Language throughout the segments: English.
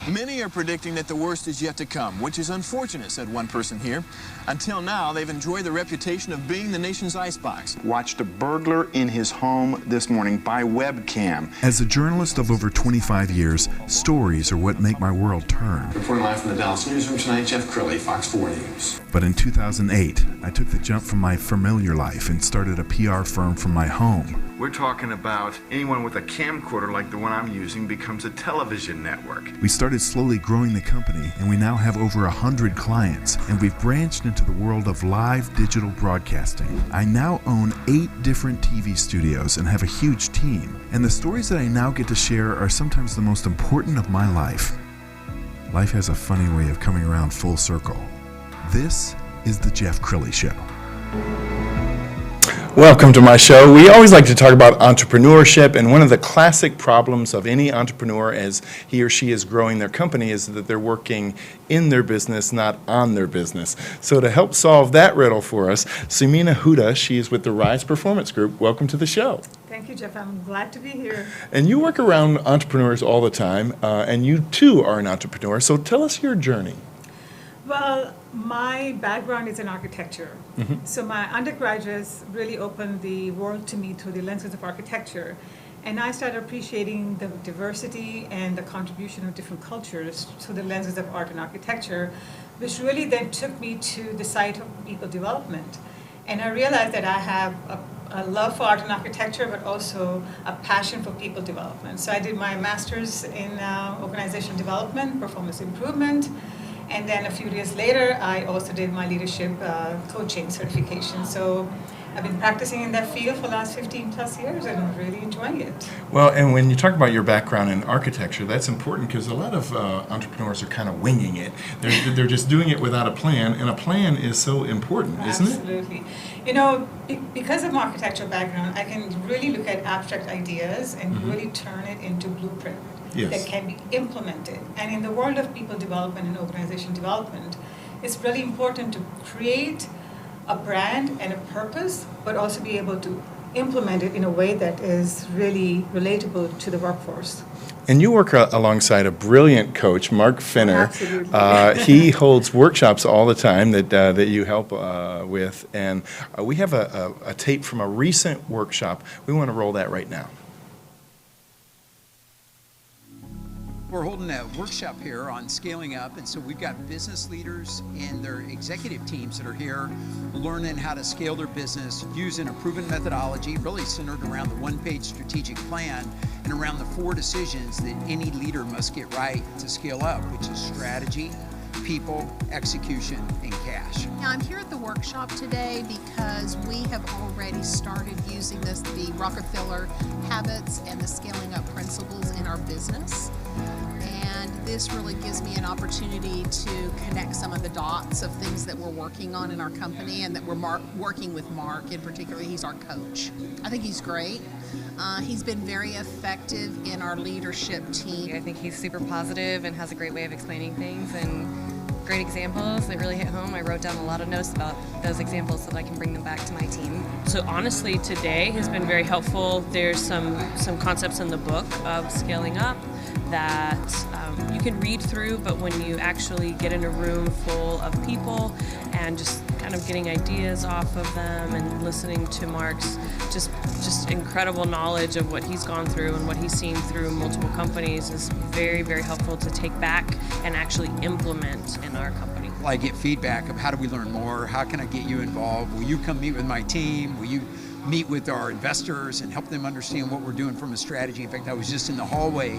Many are predicting that the worst is yet to come, which is unfortunate, said one person here. Until now, they've enjoyed the reputation of being the nation's icebox. Watched a burglar in his home this morning by webcam. As a journalist of over 25 years, stories are what make my world turn. Reporting live from the Dallas newsroom tonight, Jeff Crilley, Fox 4 News. But in 2008, I took the jump from my familiar life and started a PR firm from my home. We're talking about anyone with a camcorder like the one I'm using becomes a television network. We started slowly growing the company, and we now have over 100 clients, and we've branched into the world of live digital broadcasting. I now own 8 different TV studios and have a huge team, and the stories that I now get to share are sometimes the most important of my life. Life has a funny way of coming around full circle. This is the Jeff Crilley Show. Welcome to my show. We always like to talk about entrepreneurship, and one of the classic problems of any entrepreneur as he or she is growing their company is that they're working in their business, not on their business. So to help solve that riddle for us, Samina Hooda, she is with the Rise Performance Group. Welcome to the show. Thank you, Jeff. I'm glad to be here. And you work around entrepreneurs all the time, and you too are an entrepreneur. So tell us your journey. Well, my background is in architecture. So my undergraduates really opened the world to me through the lenses of architecture. And I started appreciating the diversity and the contribution of different cultures through the lenses of art and architecture, which really then took me to the side of people development. And I realized that I have a love for art and architecture, but also a passion for people development. So I did my master's in organizational development, performance improvement. And then a few years later, I also did my leadership coaching certification. So I've been practicing in that field for the last 15 plus years, and I'm really enjoying it. Well, and when you talk about your background in architecture, that's important because a lot of entrepreneurs are kind of winging it. They're just doing it without a plan, and a plan is so important, isn't it? Absolutely. You know, because of my architectural background, I can really look at abstract ideas and really turn it into blueprint. Yes. That can be implemented. And in the world of people development and organization development, it's really important to create a brand and a purpose, but also be able to implement it in a way that is really relatable to the workforce. And you work alongside a brilliant coach, Mark Finner. Absolutely. He holds workshops all the time that you help with. And we have a tape from a recent workshop. We want to roll that right now. We're holding a workshop here on scaling up, and so we've got business leaders and their executive teams that are here learning how to scale their business using a proven methodology really centered around the one-page strategic plan and around the 4 decisions that any leader must get right to scale up, which is strategy, people, execution, and cash. Now, I'm here at the workshop today because we have already started using the Rockefeller habits and the scaling up principles in our business. And this really gives me an opportunity to connect some of the dots of things that we're working on in our company and that we're working with Mark in particular. He's our coach. I think he's great. He's been very effective in our leadership team. I think he's super positive and has a great way of explaining things and great examples that really hit home. I wrote down a lot of notes about those examples so that I can bring them back to my team. So honestly, today has been very helpful. There's some concepts in the book of scaling up that you can read through, but when you actually get in a room full of people and just kind of getting ideas off of them and listening to Mark's just incredible knowledge of what he's gone through and what he's seen through multiple companies is very, very helpful to take back and actually implement in our company. I get feedback of how do we learn more? How can I get you involved? Will you come meet with my team? Will you meet with our investors and help them understand what we're doing from a strategy? In fact, I was just in the hallway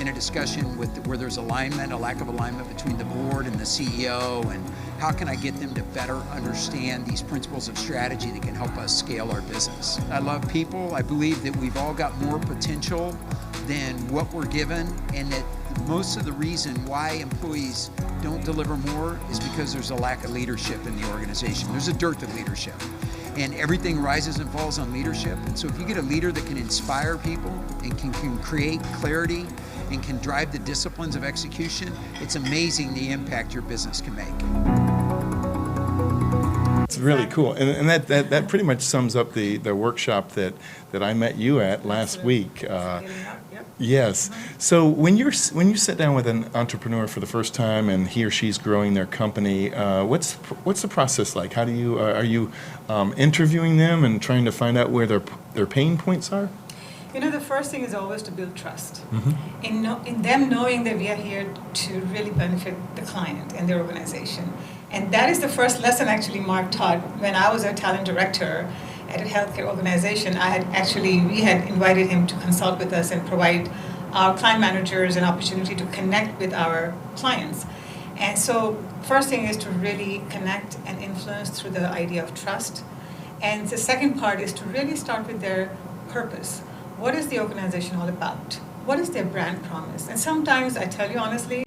in a discussion where there's alignment, a lack of alignment between the board and the CEO, and how can I get them to better understand these principles of strategy that can help us scale our business. I love people. I believe that we've all got more potential than what we're given, and that most of the reason why employees don't deliver more is because there's a lack of leadership in the organization. There's a dearth of leadership. And everything rises and falls on leadership. And so if you get a leader that can inspire people and can create clarity and can drive the disciplines of execution, it's amazing the impact your business can make. It's really cool. And that pretty much sums up the workshop that I met you at last week. Yes. So when you sit down with an entrepreneur for the first time and he or she's growing their company, what's the process like? How do you are you interviewing them and trying to find out where their pain points are? The first thing is always to build trust. In them knowing that we are here to really benefit the client and their organization. And that is the first lesson actually Mark taught when I was a talent director at a healthcare organization. We had invited him to consult with us and provide our client managers an opportunity to connect with our clients. And so first thing is to really connect and influence through the idea of trust. And the second part is to really start with their purpose. What is the organization all about? What is their brand promise? And sometimes, I tell you honestly,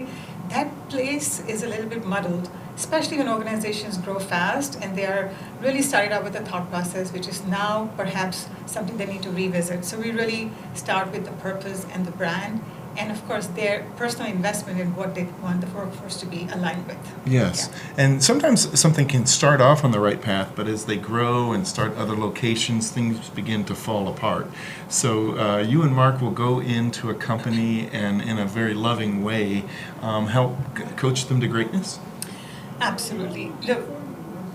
that place is a little bit muddled, especially when organizations grow fast and they are really started out with a thought process, which is now perhaps something they need to revisit. So we really start with the purpose and the brand, and of course their personal investment in what they want the workforce to be aligned with. Yes, and sometimes something can start off on the right path, but as they grow and start other locations, things begin to fall apart. So you and Mark will go into a company and in a very loving way help coach them to greatness? Absolutely. Look,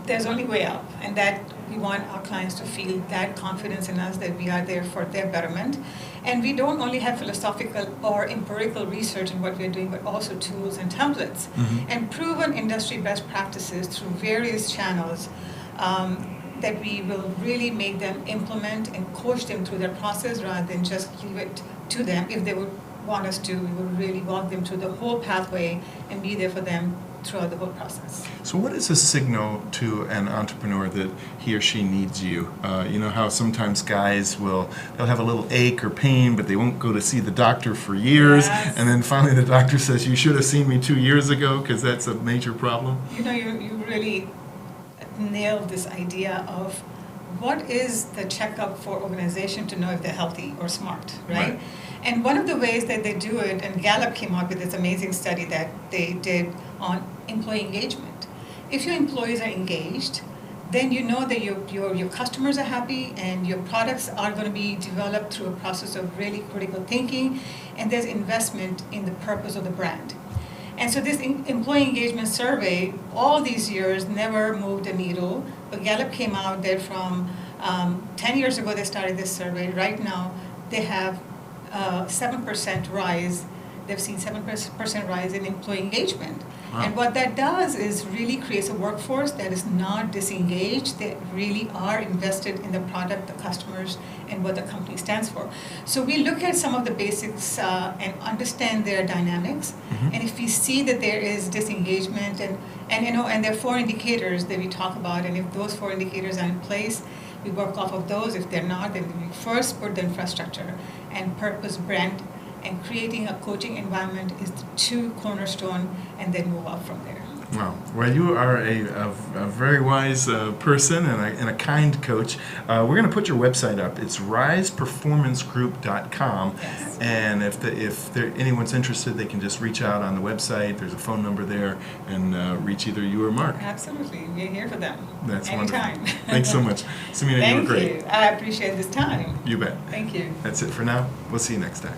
there's only way up, and that we want our clients to feel that confidence in us that we are there for their betterment. And we don't only have philosophical or empirical research in what we're doing, but also tools and templates and proven industry best practices through various channels that we will really make them implement and coach them through their process rather than just leave it to them. If they would want us to, we would really walk them through the whole pathway and be there for them throughout the whole process. So what is a signal to an entrepreneur that he or she needs you? You know how sometimes guys they'll have a little ache or pain, but they won't go to see the doctor for years, and then finally the doctor says, you should have seen me 2 years ago, because that's a major problem. You really nailed this idea of what is the checkup for organization to know if they're healthy or smart, right? And one of the ways that they do it, and Gallup came up with this amazing study that they did on employee engagement. If your employees are engaged, then you know that your customers are happy and your products are going to be developed through a process of really critical thinking, and there's investment in the purpose of the brand. And so this employee engagement survey, all these years, never moved a needle, but Gallup came out that from 10 years ago they started this survey. Right now they have 7% rise. They've seen 7% rise in employee engagement. Wow. And what that does is really creates a workforce that is not disengaged. They really are invested in the product, the customers, and what the company stands for. So we look at some of the basics and understand their dynamics. And if we see that there is disengagement and there are 4 indicators that we talk about, and if those 4 indicators are in place, we work off of those. If they're not, then we first put the infrastructure and purpose, brand, and creating a coaching environment is the 2 cornerstone, and then move up from there. Wow. Well, you are a very wise person and a kind coach. We're going to put your website up. It's riseperformancegroup.com. Yes. And if anyone's interested, they can just reach out on the website. There's a phone number there, and reach either you or Mark. Absolutely. We're here for them. That's anytime. Wonderful. Thanks so much. Samina, you were great. Thank you. I appreciate this time. You bet. Thank you. That's it for now. We'll see you next time.